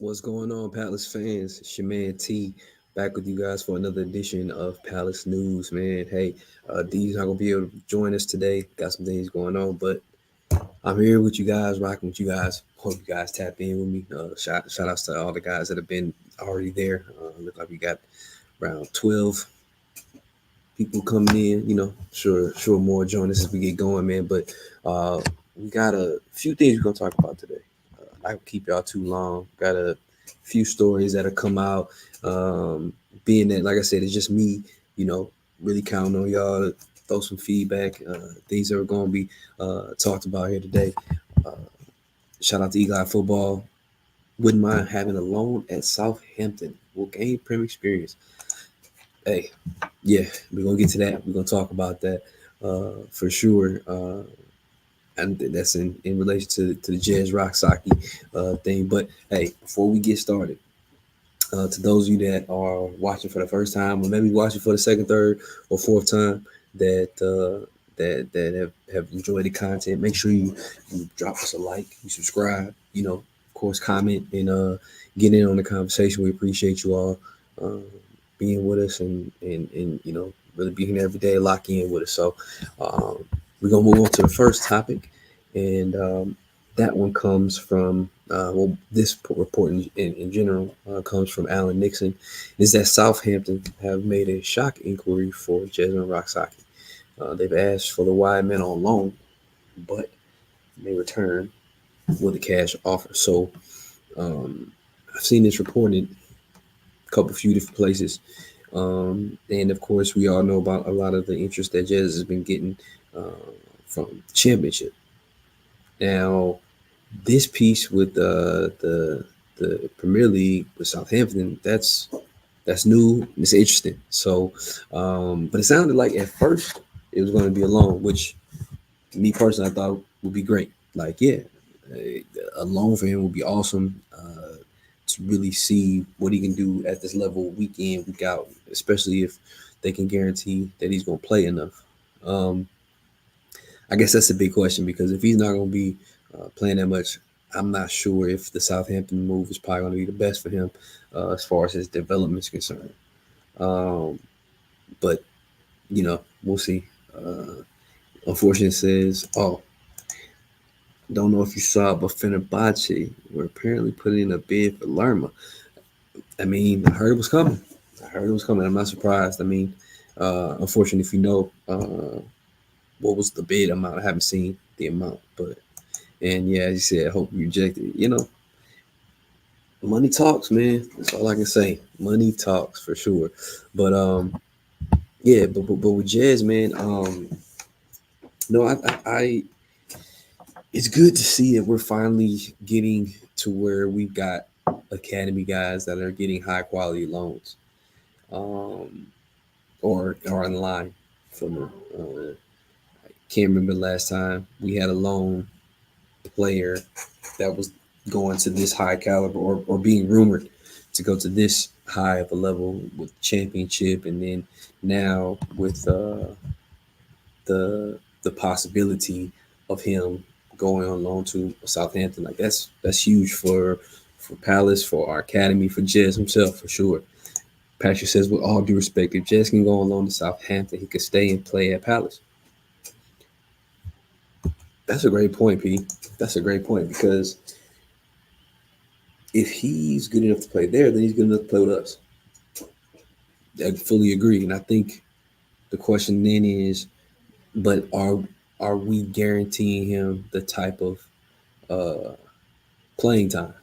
What's going on, Palace fans? It's your man T back with you guys for another edition of Palace News, man. Hey, D's not gonna be able to join us today. Got some things going on, but I'm here with you guys, rocking with you guys. Hope you guys tap in with me. Shout outs to all the guys that have been already there. Look like we got around 12 people coming in. Sure more join us as we get going, man. But we got a few things we're gonna talk about today. I don't keep y'all too long. Got a few stories that'll come out. Being that, like I said, it's just me. Really counting on y'all to throw some feedback. Things that are gonna be talked about here today. Uh, Shout out to Eagle Eye Football. Wouldn't mind having a loan at Southampton. Will gain premier experience. Hey, yeah, we're gonna get to that. We're gonna talk about that for sure. And that's in relation to the Jazz Rak-Sakyi thing. But hey, before we get started, to those of you that are watching for the first time, or maybe watching for the second, third, or fourth time, that have enjoyed the content, make sure you drop us a like, you subscribe, of course, comment and get in on the conversation. We appreciate you all uh, being with us and really being here every day, lock in with us. So um, we're gonna move on to the first topic, and that one comes from this report in general comes from Alan Nixon, is that Southampton have made a shock inquiry for Jasmine Rak-Sakyi. They've asked for the wide man on loan, but may return with a cash offer. So I've seen this reported a couple few different places. And of course, we all know about a lot of the interest that Jazz has been getting from the championship. Now, this piece with the Premier League with Southampton, that's new. It's interesting. So, but it sounded like at first it was going to be a loan, which me personally I thought would be great. Like, yeah, a loan for him would be awesome to really see what he can do at this level week in, week out, especially if they can guarantee that he's going to play enough. Um, I guess that's a big question because if he's not going to be playing that much, I'm not sure if the Southampton move is probably going to be the best for him as far as his development is concerned. Um, but we'll see. Unfortunately, it says, oh, don't know if you saw it, but Fenerbahce were apparently putting in a bid for Lerma. I mean, I heard it was coming. I'm not surprised. I mean, unfortunately, if you know what was the bid amount, I haven't seen the amount, but and yeah, as you said, I hope you rejected it. Money talks, man. That's all I can say. Money talks for sure. But yeah, but with Jazz, man, no, I it's good to see that we're finally getting to where we've got academy guys that are getting high quality loans, um, or in line from them. Can't remember the last time we had a loan player that was going to this high caliber or being rumored to go to this high of a level with championship, and then now with the possibility of him going on loan to Southampton. Like that's huge for Palace, for our academy, for Jez himself for sure. Patrick says, with all due respect, if Jez can go on loan to Southampton, he could stay and play at Palace. That's a great point, P. That's a great point because if he's good enough to play there, then he's good enough to play with us. I fully agree, and I think the question then is, but are we guaranteeing him the type of uh, playing time?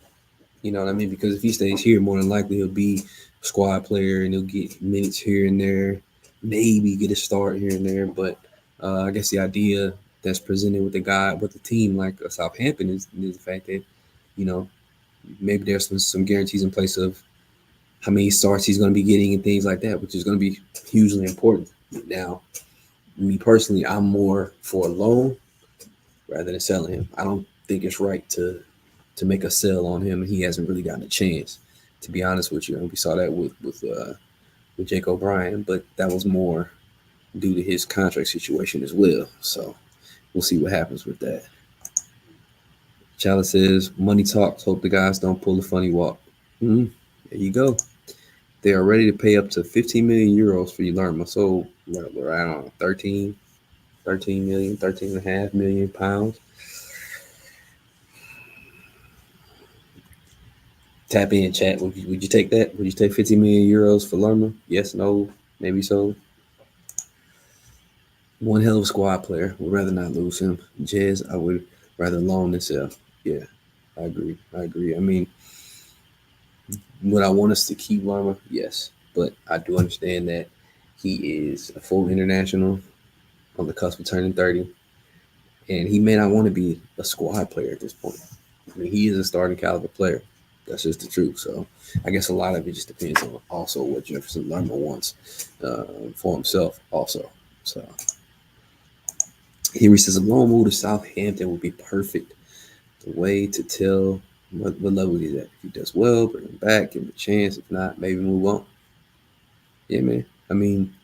You know what I mean? Because if he stays here, more than likely he'll be a squad player and he'll get minutes here and there, maybe get a start here and there. But I guess the idea that's presented with the guy with the team like Southampton is the fact that you know maybe there's some guarantees in place of how many starts he's going to be getting and things like that, which is going to be hugely important. Now, me personally, I'm more for a loan rather than selling him. I don't think it's right to make a sell on him, and he hasn't really gotten a chance. To be honest with you, and we saw that with Jake O'Brien, but that was more due to his contract situation as well. So we'll see what happens with that. Chalice says, money talks. Hope the guys don't pull a funny walk. Mhm. There you go. They are ready to pay up to 15 million euros for Lerma. So we're around 13 million, 13.5 million pounds. Tap in chat. Would you take that? Would you take 50 million euros for Lerma? Yes, no, maybe so. One hell of a squad player. Would rather not lose him. Jez, I would rather loan than sell. Yeah, I agree. I agree. I mean, would I want us to keep Lerma? Yes, but I do understand that he is a full international on the cusp of turning 30, and he may not want to be a squad player at this point. I mean, he is a starting caliber player. That's just the truth. So I guess a lot of it just depends on also what Jefferson Lerma wants for himself also. So he says a loan move to Southampton would be perfect. The way to tell what level he's at. If he does well, bring him back, give him a chance. If not, maybe move on. Yeah, man. I mean,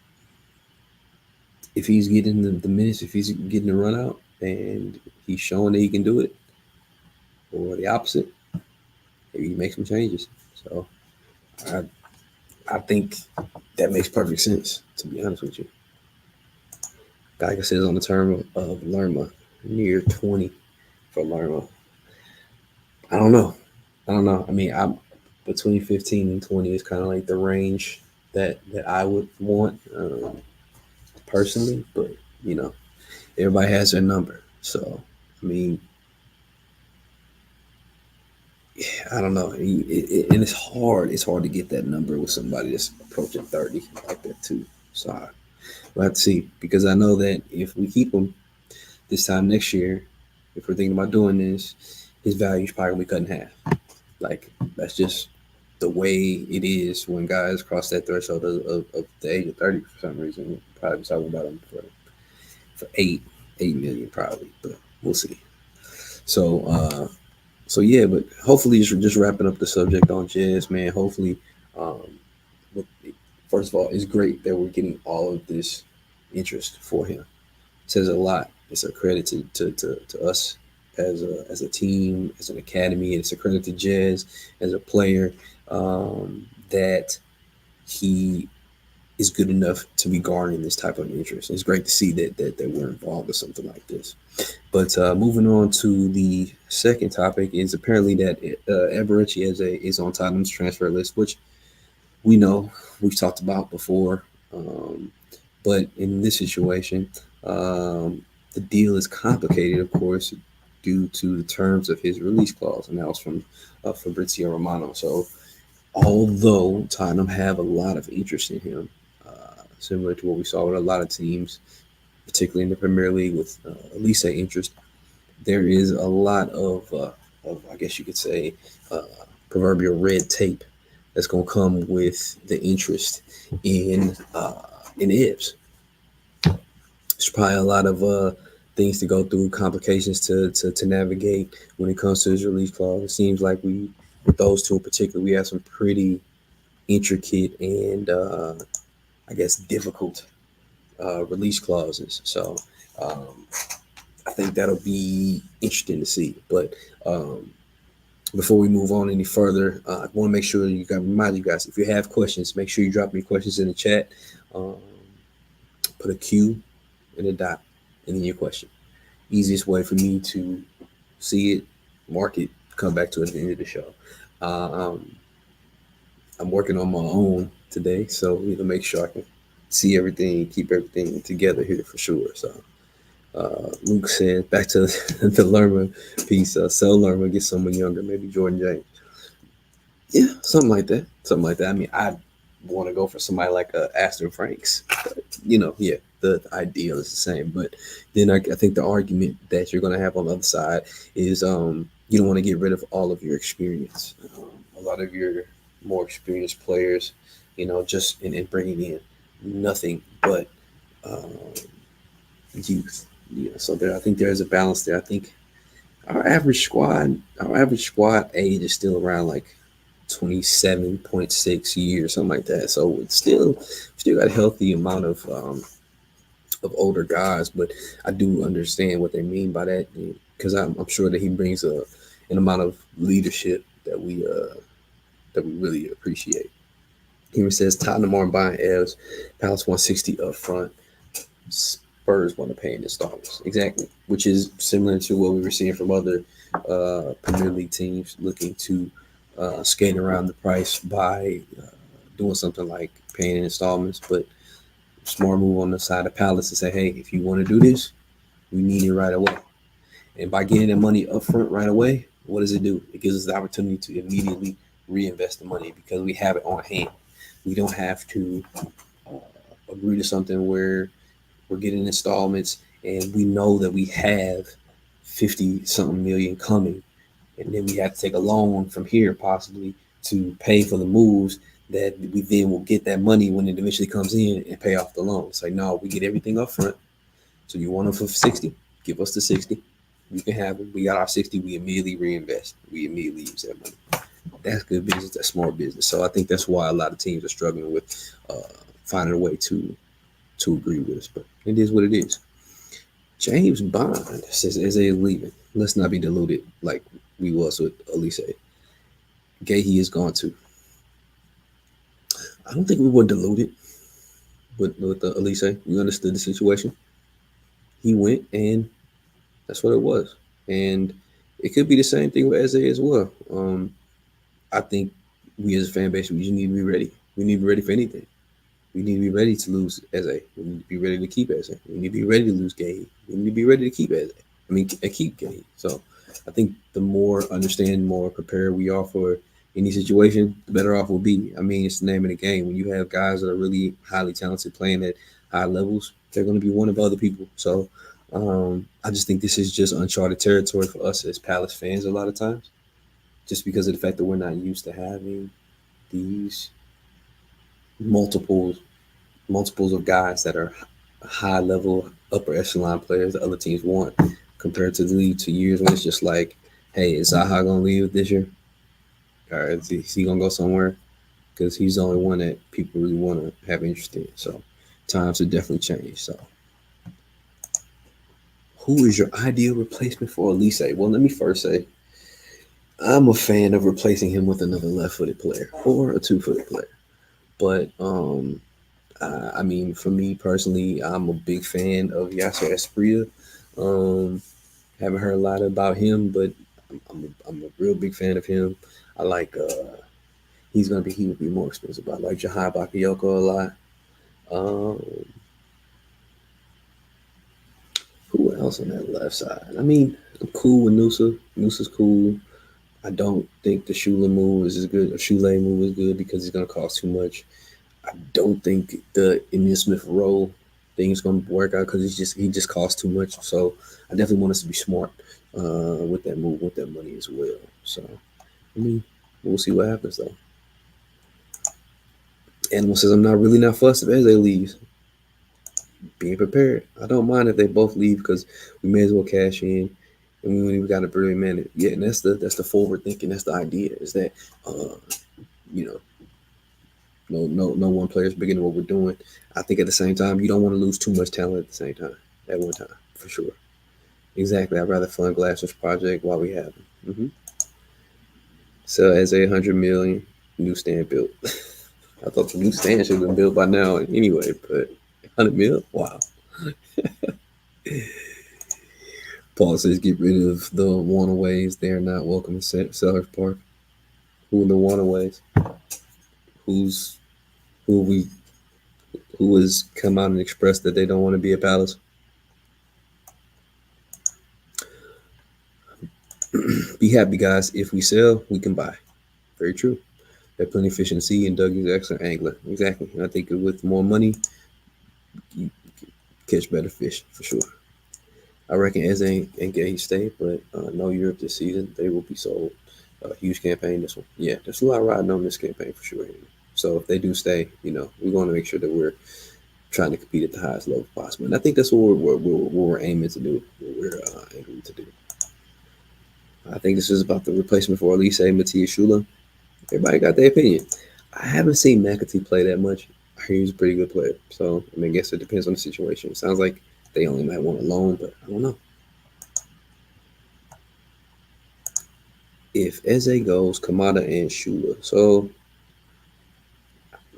if he's getting the minutes, if he's getting the run out and he's showing that he can do it, or the opposite, maybe he makes some changes. So I I think that makes perfect sense, to be honest with you. Geiger says on the term of Lerma, near 20 for Lerma. I don't know. I don't know. I mean, I'm between 15 and 20 is kind of like the range that I would want personally, but you know, everybody has their number. So, I mean, I don't know. And it's hard. It's hard to get that number with somebody that's approaching 30 like that too. So, we'll have to see because I know that if we keep him this time next year, if we're thinking about doing this, his value is probably gonna be cut in half. Like that's just the way it is when guys cross that threshold of the age of 30 for some reason. We'll probably be talking about him for 8 million probably, but we'll see. So so yeah, but hopefully just wrapping up the subject on Jazz, man. Hopefully, um, with, first of all, it's great that we're getting all of this interest for him. It says a lot. It's a credit to us as a team, as an academy. It's a credit to Jazz as a player that he is good enough to be garnering this type of interest. It's great to see that we're involved with something like this. But moving on to the second topic is apparently that Eberechi is on Tottenham's transfer list, which we know we've talked about before. Um, but in this situation, the deal is complicated, of course, due to the terms of his release clause, and that was from Fabrizio Romano. So, although Tottenham have a lot of interest in him, similar to what we saw with a lot of teams, particularly in the Premier League with Elise interest, there is a lot of I guess you could say, uh, proverbial red tape that's going to come with the interest in Ibs. There's probably a lot of things to go through, complications to navigate when it comes to his release clause. It seems like we, with those two in particular, we have some pretty intricate and I guess difficult release clauses. So um, I think that'll be interesting to see. But um, before we move on any further, I want to make sure you got remind you guys if you have questions, make sure you drop me questions in the chat. Um, put a Q and a dot and then your question. Easiest way for me to see it, mark it, come back to it at the end of the show. Um, I'm working on my own today, so make sure I can see everything, keep everything together here for sure. So Luke said back to the Lerma piece, sell Lerma, get someone younger, maybe Jordan James. Yeah, something like that. Something like that. I mean, I want to go for somebody like Aston Franks. But, yeah, the ideal is the same. But then I think the argument that you're going to have on the other side is you don't want to get rid of all of your experience. A lot of your more experienced players, just in bringing in nothing but um, youth. So I think there's a balance there. I think our average squad age is still around like 27.6 years, something like that. So it's still got a healthy amount of older guys, but I do understand what they mean by that because I'm sure that he brings an amount of leadership that we that we really appreciate. Here it says Tottenham aren't buying L's. Palace 160 up front. Spurs want to pay in installments. Exactly, which is similar to what we were seeing from other Premier League teams looking to skate around the price by doing something like paying in installments. But smart move on the side of Palace to say, hey, if you want to do this, we need it right away. And by getting that money up front right away, what does it do? It gives us the opportunity to immediately reinvest the money because we have it on hand. We don't have to agree to something where we're getting installments and we know that we have 50 something million coming. And then we have to take a loan from here possibly to pay for the moves that we then will get that money when it eventually comes in and pay off the loan. It's like, no, we get everything up front. So you want them for 60, give us the 60. You can have them. We got our 60, we immediately reinvest. We immediately use that money. That's good business. That's smart business. So I think that's why a lot of teams are struggling with finding a way to agree with us. But it is what it is. James Bond says Isaiah is leaving. Let's not be deluded like we was with Elise. Gahey is gone too. I don't think we were deluded with Elise. We understood the situation. He went, and that's what it was. And it could be the same thing with Isaiah as well. I think we as a fan base, we just need to be ready. We need to be ready for anything. We need to be ready to lose Eze. We need to be ready to keep Eze. We need to be ready to lose Gay. We need to be ready to keep Eze. Keep Gay. So I think the more understand, more prepared we are for any situation, the better off we'll be. I mean, it's the name of the game. When you have guys that are really highly talented playing at high levels, they're going to be wanted by other people. So I just think this is just uncharted territory for us as Palace fans a lot of times, just because of the fact that we're not used to having these multiples of guys that are high level upper echelon players that other teams want compared to the league 2 years when it's just like, hey, is Zaha gonna leave this year? Or is he gonna go somewhere? Because he's the only one that people really want to have interest in. So times have definitely changed. So who is your ideal replacement for Elise? Well, let me first say I'm a fan of replacing him with another left-footed player or a two-footed player. But I mean, for me personally, I'm a big fan of Yasser Espria. Um, haven't heard a lot about him, but I'm a real big fan of him. I like he would be more expensive. I like Jahai Bakayoko a lot. Um, who else on that left side? I mean, I'm cool with Nusa. Nusa's cool. I don't think the Shula move is as good. Or Shule move is good because it's gonna cost too much. I don't think the Emil Smith role thing is going to work out because he just costs too much. So I definitely want us to be smart with that move, with that money as well. So I mean, we'll see what happens though. Animal says I'm not really not fussed if Eze leaves. Being prepared. I don't mind if they both leave because we may as well cash in. And we got a brilliant man. Yeah, and that's the forward thinking. That's the idea. Is that you know no one player is bigger than what we're doing. I think at the same time, you don't want to lose too much talent at the same time, at one time, for sure. Exactly. I'd rather fund Glasser's project while we have him. So as 100 million, new stand built. I thought the new stand should have been built by now anyway, but 100 mil? Wow. Paul says get rid of the Wanaways. They're not welcome in Sellers Park. Who are the Wanaways? Who's who we who has come out and expressed that they don't want to be a Palace? Be happy, guys. If we sell, we can buy. Very true. There's plenty of fish in the sea, and Doug is excellent angler. Exactly. And I think with more money, you catch better fish for sure. I reckon Eze and Gay stay, but no Europe this season. They will be sold. Huge campaign this one. Yeah, there's a lot riding on this campaign for sure. So if they do stay, we want to make sure that we're trying to compete at the highest level possible. And I think that's what we're aiming to do. What we're aiming to do. I think this is about the replacement for Elise Matias Shula. Everybody got their opinion. I haven't seen McAtee play that much. I hear he's a pretty good player. So I guess it depends on the situation. It sounds like they only might want a loan, but I don't know. If Eze goes, Kamada and Shula. So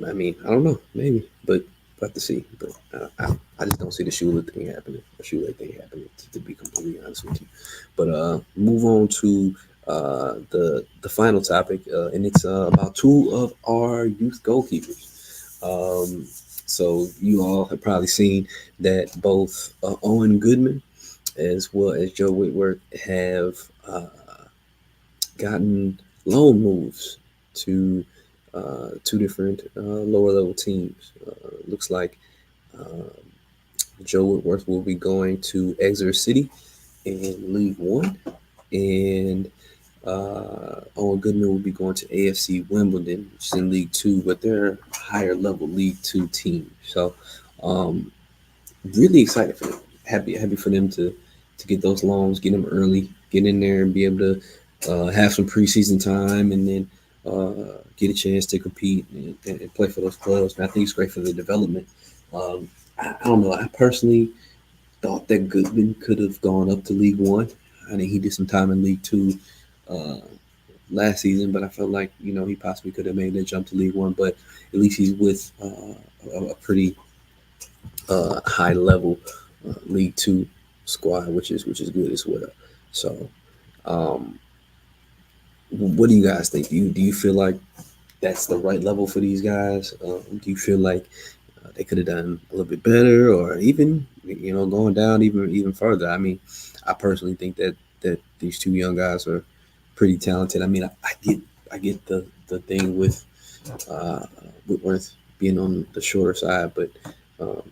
I mean, I don't know, maybe, but we'll have to see. But I just don't see the Shula thing happening. The Shula thing happening. To be completely honest with you. But move on to the final topic, and it's about two of our youth goalkeepers. Um, so you all have probably seen that both Owen Goodman as well as Joe Whitworth have gotten loan moves to two different lower level teams. Looks like uh, Joe Whitworth will be going to Exeter City in League One, and Owen Goodman will be going to AFC Wimbledon, which is in League Two, but they're higher level League Two team. So, um, really excited for them. Happy for them to get those loans, get them early, get in there, and be able to have some preseason time, and then get a chance to compete and play for those clubs. And I think it's great for the development. I don't know. I personally thought that Goodman could have gone up to League One. I think he did some time in League Two uh, last season, but I felt like he possibly could have made that jump to League One. But at least he's with a pretty high level League Two squad, which is good as well. So, um, what do you guys think? Do you feel like that's the right level for these guys? Do you feel like they could have done a little bit better, or even going down even further? I mean, I personally think that these two young guys are pretty talented. I mean, I get the thing with uh, Whitworth being on the shorter side, but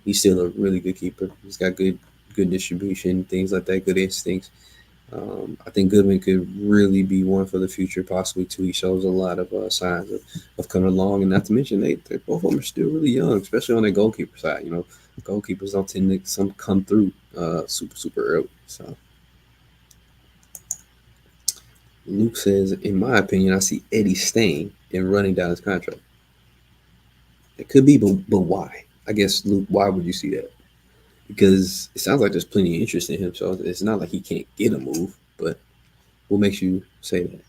he's still a really good keeper. He's got good distribution, things like that, good instincts. I think Goodman could really be one for the future, possibly too. He shows a lot of signs of coming along, and not to mention they both of them are still really young, especially on the goalkeeper side. Goalkeepers don't tend to some come through super early. So Luke says, in my opinion, I see Eddie staying and running down his contract. It could be, but why? I guess Luke, why would you see that? Because it sounds like there's plenty of interest in him, so it's not like he can't get a move. But what makes you say that?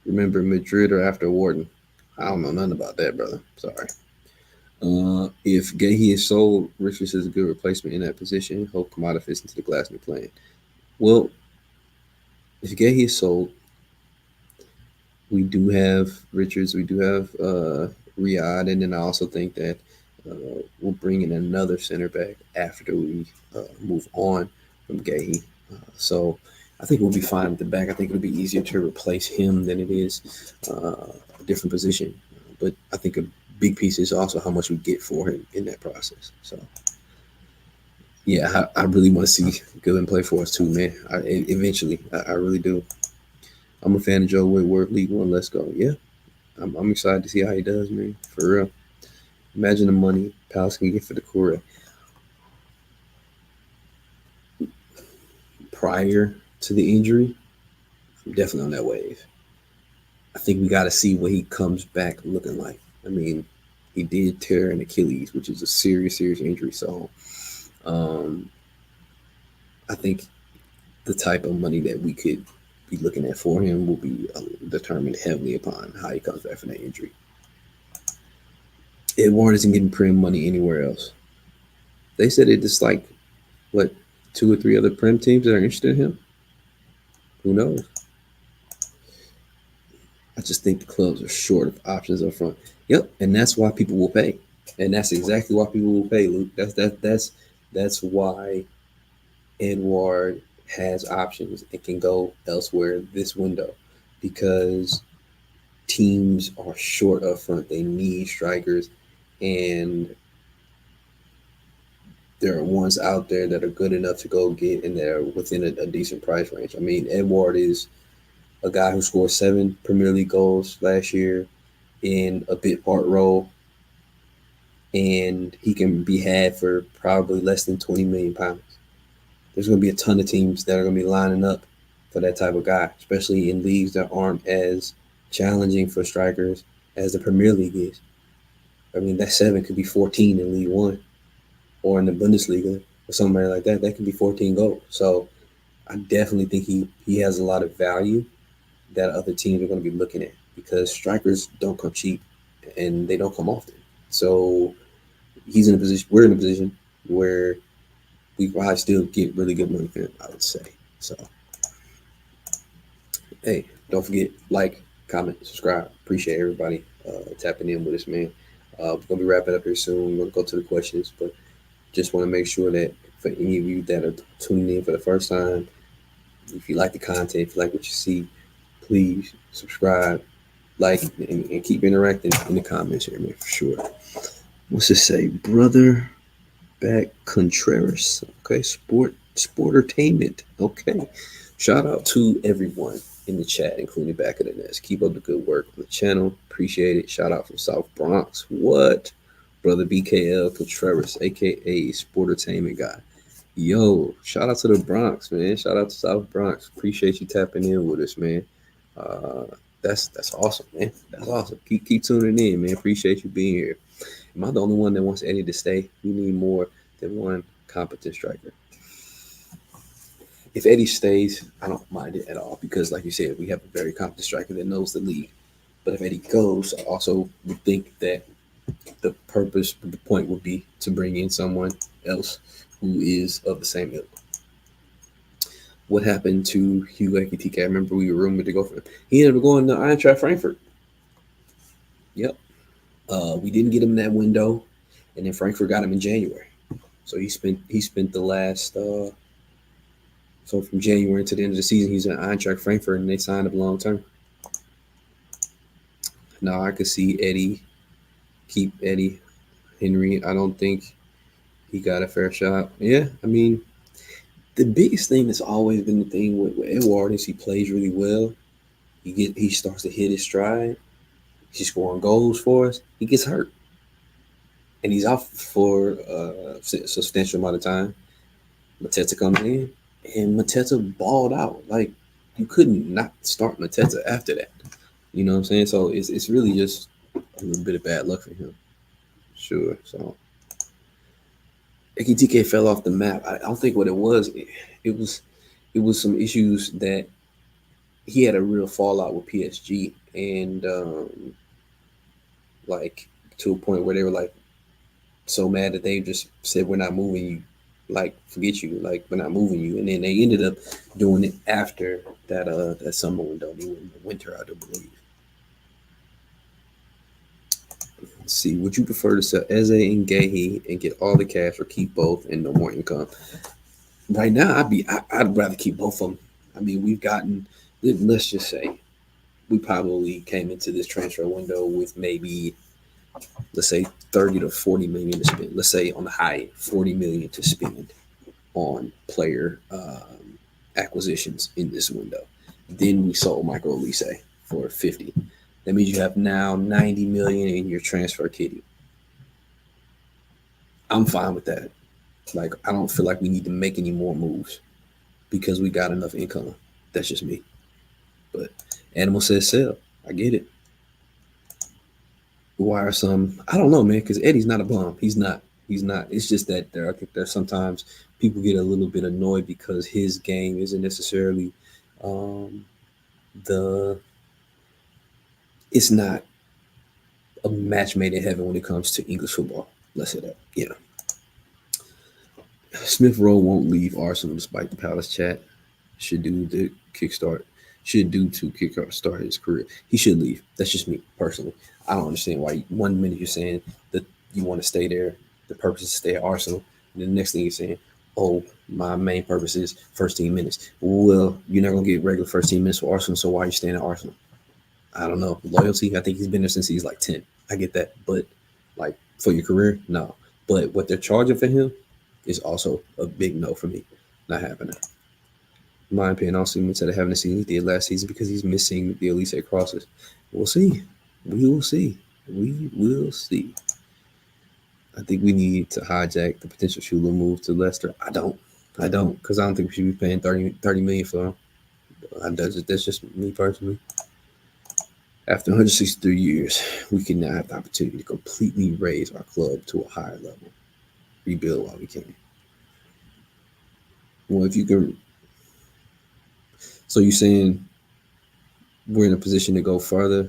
Remember Madrid or after Wharton? I don't know nothing about that, brother. Sorry. If Gahey is sold, Richards is a good replacement in that position. Hope Kamada fits into the Glasgow plan. Well, if Gahey is sold, we do have Richards, we do have Riyadh, and then I also think that we'll bring in another center back after we move on from Gahey. So I think we'll be fine at the back. I think it'll be easier to replace him than it is a different position. But I think a big piece is also how much we get for him in that process. So yeah, I really want to see Goodman play for us too, man. Eventually, I really do. I'm a fan of Joe Whitworth, League One. Let's go. Yeah, I'm excited to see how he does, man. For real. Imagine the money Palace can get for the core prior to the injury. I'm definitely on that wave. I think we got to see what he comes back looking like. I mean, he did tear an Achilles, which is a serious injury. So, um, I think the type of money that we could be looking at for him will be determined heavily upon how he comes back from that injury. Ed Warren isn't getting Prem money anywhere else. They said it's like what, two or three other Prem teams that are interested in him. Who knows? I just think the clubs are short of options up front. Yep, and that's why people will pay, and that's exactly why people will pay, Luke. That's why Edward has options and can go elsewhere this window, because teams are short up front. They need strikers, and there are ones out there that are good enough to go get, and they're within a decent price range. I mean, Edward is a guy who scored 7 Premier League goals last year in a bit part role, and he can be had for probably less than £20 million. There's going to be a ton of teams that are going to be lining up for that type of guy, especially in leagues that aren't as challenging for strikers as the Premier League is. I mean, that 7 could be 14 in League One or in the Bundesliga or somewhere like that. That could be 14 goals. So I definitely think he has a lot of value that other teams are going to be looking at because strikers don't come cheap and they don't come often. So he's in a position. We're in a position where we probably still get really good money for him. I would say. So hey, don't forget like, comment, subscribe. Appreciate everybody tapping in with us, man. We're gonna be wrapping up here soon. We're gonna go to the questions, but just want to make sure that for any of you that are tuning in for the first time, if you like the content, if you like what you see, please subscribe, like, and keep interacting in the comments here, man, for sure. What's it say, brother? Back Contreras. Okay, sportertainment. Okay. Shout out to everyone in the chat, including back of the nest. Keep up the good work on the channel. Appreciate it. Shout out from South Bronx. What? Brother BKL Contreras, aka Sportertainment guy. Yo, shout out to the Bronx, man. Shout out to South Bronx. Appreciate you tapping in with us, man. Uh, that's awesome, man. That's awesome. Keep tuning in, man. Appreciate you being here. Am I the only one that wants Eddie to stay? We need more than one competent striker. If Eddie stays, I don't mind it at all because, like you said, we have a very competent striker that knows the league. But if Eddie goes, I also would think that the point would be to bring in someone else who is of the same ilk. What happened to Hugh Ekitike? I remember we were rumored to go for him. He ended up going to Eintracht Frankfurt. Yep. We didn't get him in that window, and then Frankfurt got him in January. So he spent the last so from January to the end of the season he's at Eintracht Frankfurt and they signed him long term. Now I could see Eddie keep Eddie Henry. I don't think he got a fair shot. Yeah, I mean the biggest thing that's always been the thing with Edward is he plays really well. He starts to hit his stride. He's scoring goals for us. He gets hurt, and he's out for a substantial amount of time. Mateta comes in, and Mateta balled out. Like you couldn't not start Mateta after that. You know what I'm saying? So it's really just a little bit of bad luck for him. Sure. So Ekitike fell off the map. I don't think what it was. It was it was some issues that he had a real fallout with PSG, and like to a point where they were like so mad that they just said we're not moving you, like forget you, like we're not moving you, and then they ended up doing it after that summer window, in the winter, I do believe. Let's see, would you prefer to sell Eze and Gehi and get all the cash, or keep both and no more income? Right now, I'd rather keep both of them. I mean, we've gotten, let's just say, we probably came into this transfer window with maybe, let's say, 30 to 40 million to spend. Let's say on the high 40 million to spend on player acquisitions in this window. Then we sold Michael Elise for 50. That means you have now 90 million in your transfer kitty. I'm fine with that. Like I don't feel like we need to make any more moves because we got enough income. That's just me. But Animal says sell. I get it. Why are some? I don't know, man. Because Eddie's not a bum. He's not. He's not. It's just that I think there's sometimes people get a little bit annoyed because his game isn't necessarily um, the. It's not a match made in heaven when it comes to English football. Let's say that. Yeah. Smith Rowe won't leave Arsenal despite the Palace chat. Should do the kickstart. Should do to kickstart his career. He should leave. That's just me personally. I don't understand why. One minute you're saying that you want to stay there, the purpose is to stay at Arsenal, and the next thing you're saying, "Oh, my main purpose is first team minutes." Well, you're not gonna get regular first team minutes for Arsenal, so why are you staying at Arsenal? I don't know. Loyalty. I think he's been there since he's like 10. I get that, but like for your career, no. But what they're charging for him is also a big no for me. Not happening. In my opinion, also instead of having the season he did last season because he's missing the Elise crosses. We'll see. We will see. We will see. I think we need to hijack the potential Shula move to Leicester. I don't. Because I don't think we should be paying 30 million for him. That's just me personally. After 163 years, we can now have the opportunity to completely raise our club to a higher level. Rebuild while we can. Well, if you can, So you saying we're in a position to go further,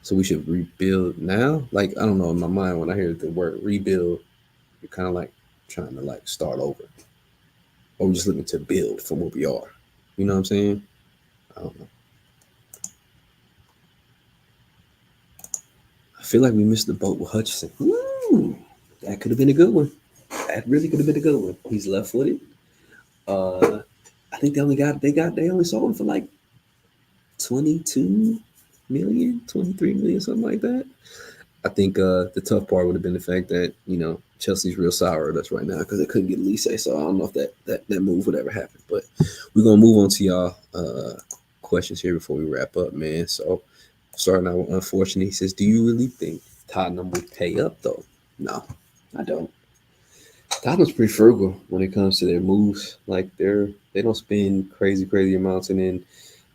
so we should rebuild now? Like I don't know, in my mind when I hear the word rebuild, you're kind of like trying to like start over, or we're just looking to build from where we are. You know what I'm saying? I don't know. I feel like we missed the boat with Hutchinson. Woo! That could have been a good one. That really could have been a good one. He's left-footed. Uh, I think they only sold him for like 22 million, 23 million, something like that. I think the tough part would have been the fact that Chelsea's real sour at us right now because they couldn't get Lise. So I don't know if that move would ever happen. But we're gonna move on to y'all questions here before we wrap up, man. So starting out with unfortunately, he says, "Do you really think Tottenham would pay up though?" No, I don't. Tottenham's pretty frugal when it comes to their moves. Like they don't spend crazy amounts, and then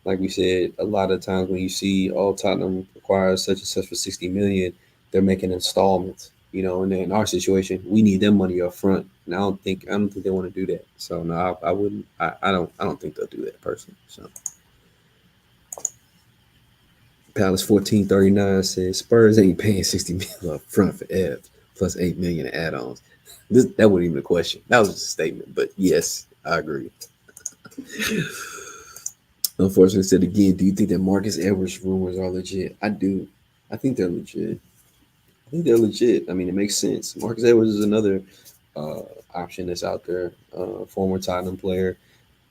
like we said, a lot of times when you see Tottenham requires such and such for 60 million, they're making installments. And then in our situation, we need them money up front, and I don't think they want to do that. So no, I wouldn't. I don't think they'll do that personally. So Palace 1439 says Spurs ain't paying 60 million up front for Evs plus 8 million in add-ons. That wasn't even a question. That was just a statement. But yes, I agree. Unfortunately, said again, do you think that Marcus Edwards rumors are legit? I do. I think they're legit. I think they're legit. I mean, it makes sense. Marcus Edwards is another uh, option that's out there. Former Tottenham player,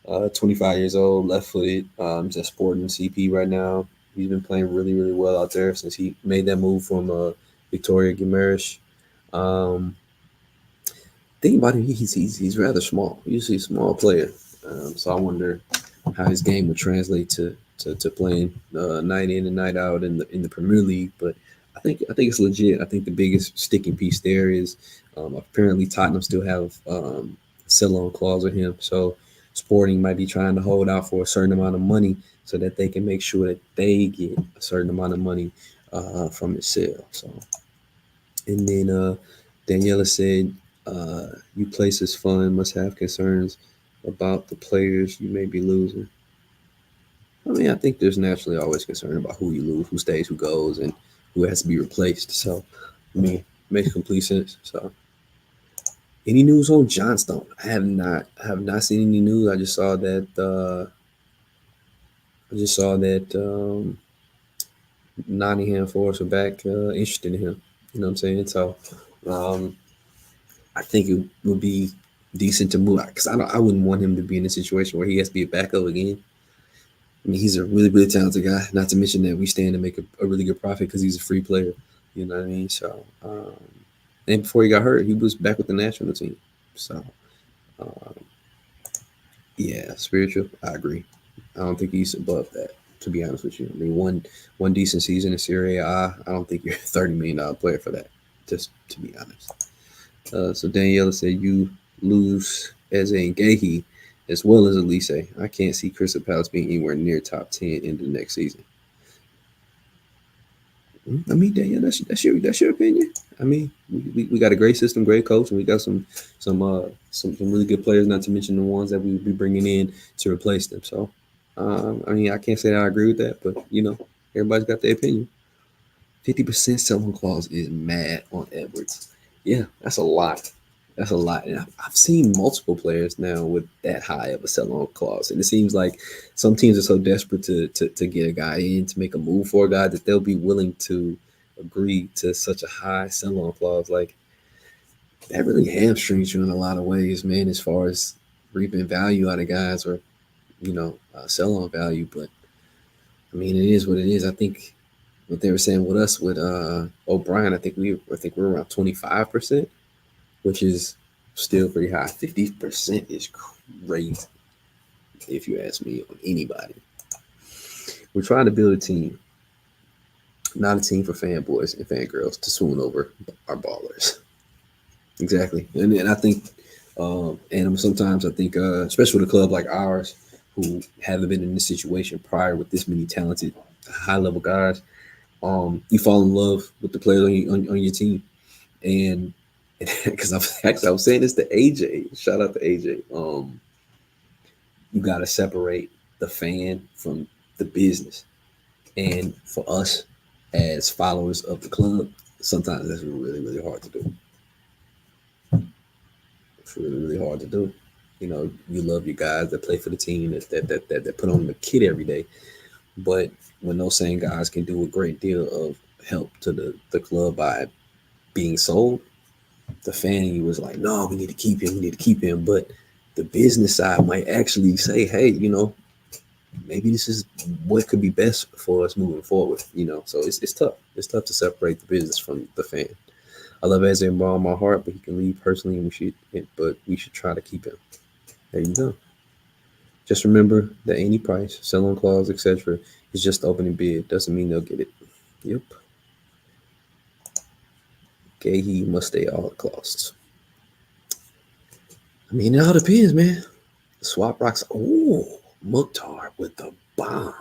25 years old, left-footed. Just sporting CP right now. He's been playing really well out there since he made that move from Victoria Gimenez. Um, Think about it, he's rather small. Usually a small player. So I wonder how his game would translate to playing night in and night out in the Premier League. But I think it's legit. I think the biggest sticking piece there is apparently Tottenham still have sell-on clause with him. So Sporting might be trying to hold out for a certain amount of money so that they can make sure that they get a certain amount of money from his sale. So and then Daniela said, "You places fund must have concerns about the players you may be losing." I mean, I think there's naturally always concern about who you lose, who stays, who goes, and who has to be replaced. So, I mean, makes complete sense. So, any news on Johnstone? I have not seen any news. I just saw that Nottingham Forest are back interested in him. You know what I'm saying? So, um, I think it would be decent to move because I wouldn't want him to be in a situation where he has to be a backup again. I mean, he's a really talented guy. Not to mention that we stand to make a really good profit because he's a free player. You know what I mean? So, and before he got hurt, he was back with the national team. So, um, yeah, spiritual. I agree. I don't think he's above that. To be honest with you, I mean, one decent season in Serie A. I don't think you're a $30 million player for that. Just to be honest. So Daniela said you lose as a Gehi as well as Elise. I can't see Crystal Palace being anywhere near top 10 in the next season. I mean, Danielle, that's your opinion. I mean, we got a great system, great coach, and we got some really good players. Not to mention the ones that we will be bringing in to replace them. So, I mean, I can't say that I agree with that, but everybody's got their opinion. 50% selling clause is mad on Edwards. Yeah, that's a lot. That's a lot. And I've seen multiple players now with that high of a sell-on clause. And it seems like some teams are so desperate to get a guy in, to make a move for a guy, that they'll be willing to agree to such a high sell-on clause. Like, that really hamstrings you in a lot of ways, man, as far as reaping value out of guys or, sell-on value. But, I mean, it is what it is. I think what they were saying with us with O'Brien, I think we're around 25%, which is still pretty high. 50% is crazy, if you ask me, on anybody. We're trying to build a team, not a team for fanboys and fangirls to swoon over our ballers. Exactly, and I think, and sometimes I think, especially with a club like ours, who haven't been in this situation prior with this many talented, high level guys, you fall in love with the players on your team. And because I was saying this to AJ, shout out to AJ. You got to separate the fan from the business. And for us as followers of the club, sometimes that's really, really hard to do. It's really, really hard to do. You know, you love your guys that play for the team, that put on the kit every day. But when those same guys can do a great deal of help to the club by being sold, the fan in you was like, no, we need to keep him, we need to keep him. But the business side might actually say, hey, maybe this is what could be best for us moving forward. So it's tough. It's tough to separate the business from the fan. I love Isaiah Ball in my heart, but he can leave personally, and we should try to keep him. There you go. Just remember that any price, sell-on clause, etc., is just the opening bid. Doesn't mean they'll get it. Yep. Gahey must stay all costs. I mean, it all depends, man. Swap rocks. Oh, Mukhtar with the bomb.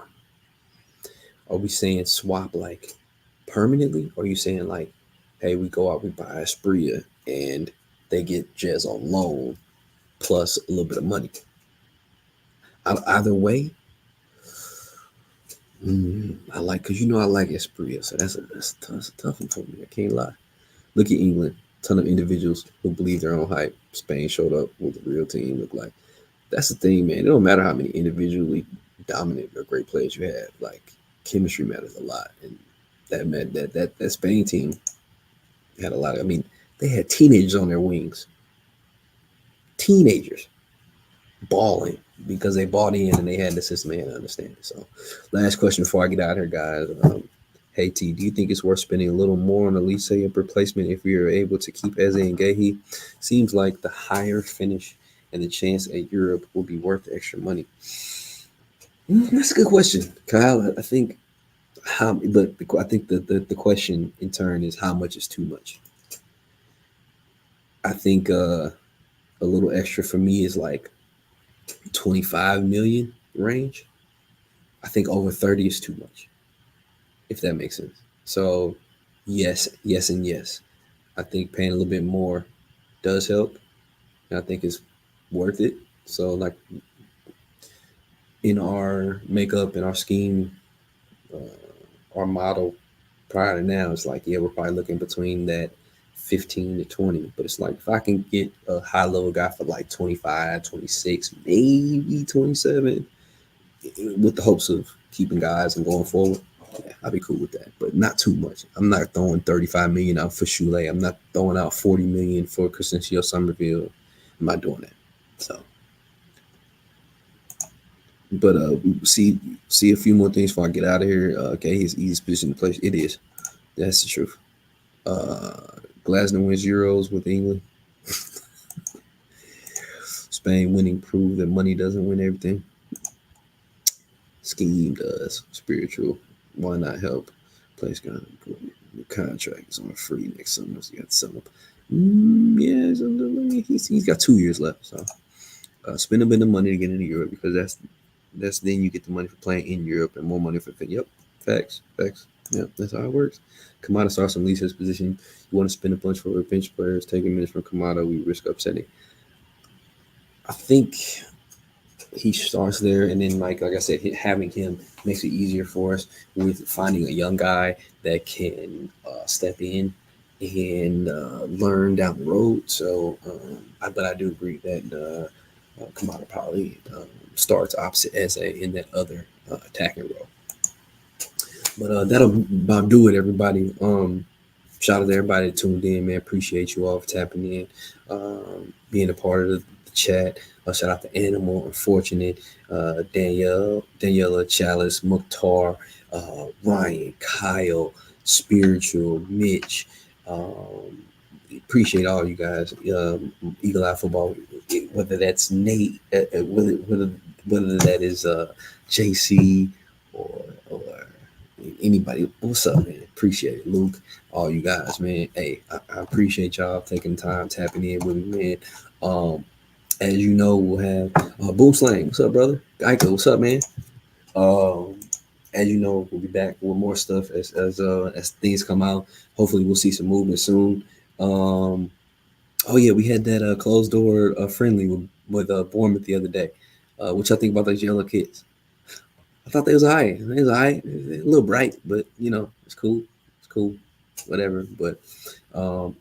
Are we saying swap like permanently? Or are you saying like, hey, we go out, we buy Espria, and they get Jez on loan plus a little bit of money? Either way, I like, because I like Espria, so that's a tough one for me. I can't lie. Look at England. Ton of individuals who believe their own hype. Spain showed up with a real team. Look like that's the thing, man. It don't matter how many individually dominant or great players you have. Like chemistry matters a lot, and that Spain team had a lot of. I mean, they had teenagers on their wings. Teenagers balling because they bought in and they had the system, they had to understand it. So, last question before I get out here, guys. Hey T, do you think it's worth spending a little more on a Elise replacement if we are able to keep Eze and Gahey? Seems like the higher finish and the chance at Europe will be worth the extra money. That's a good question, Kyle. I think I think the question in turn is how much is too much. I think a little extra for me is like 25 million range. I think over 30 is too much, if that makes sense. So, yes, yes, and yes. I think paying a little bit more does help, and I think it's worth it. So, like in our makeup, in our scheme, our model prior to now, it's like, yeah, we're probably looking between that 15 to 20. But it's like, if I can get a high level guy for like 25, 26, maybe 27, with the hopes of keeping guys and going forward, yeah, I'd be cool with that, but not too much. I'm not throwing 35 million out for Shule. I'm not throwing out 40 million for Crescencio Somerville. I'm not doing that. So, but see a few more things before I get out of here. Okay, his easiest position to play. It is. That's the truth. Uh, Glasner wins Euros with England. Spain winning proved that money doesn't win everything. Scheme does. Spiritual. Why not help? Place got the contract is on free next summer. So you got to sell him. Yeah, he's got 2 years left. So spend a bit of money to get into Europe, because that's then you get the money for playing in Europe and more money for yep, facts. Yep, that's how it works. Kamada starts from Lisa's position. You want to spend a bunch for bench players, taking minutes from Kamada, we risk upsetting. I think he starts there, and then like I said, having him makes it easier for us with finding a young guy that can step in and learn down the road. So, but I do agree that Kamada probably starts opposite Eze in that other attacking role. But that'll about do it, everybody. Shout out to everybody that tuned in, man. Appreciate you all for tapping in, being a part of the chat. Shout out to Animal, Unfortunate, Daniela, Chalice, Mukhtar, Ryan, Kyle, Spiritual, Mitch. Appreciate all you guys. Eagle Eye Football, whether that's Nate, whether that is JC or anybody. What's up, man? Appreciate it, Luke. All you guys, man. Hey, I appreciate y'all taking time, tapping in with me, man. As you know, we'll have Boom Slang. What's up, brother? Geico, what's up, man? Um, as you know, we'll be back with more stuff as things come out. Hopefully, we'll see some movement soon. Oh yeah, we had that closed door friendly with Bournemouth the other day. What y'all think about those yellow kids? I thought they was alright. They was alright. A little bright, but it's cool. It's cool. Whatever. But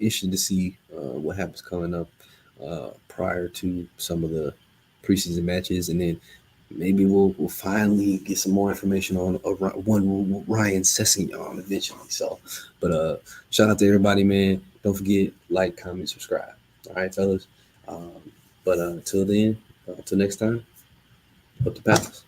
interested to see what happens coming up prior to some of the preseason matches, and then maybe we'll finally get some more information on one Ryan Sessegnon eventually. So, but shout out to everybody, man. Don't forget, like, comment, subscribe. All right, fellas. Um, but until then, until next time, up the Palace.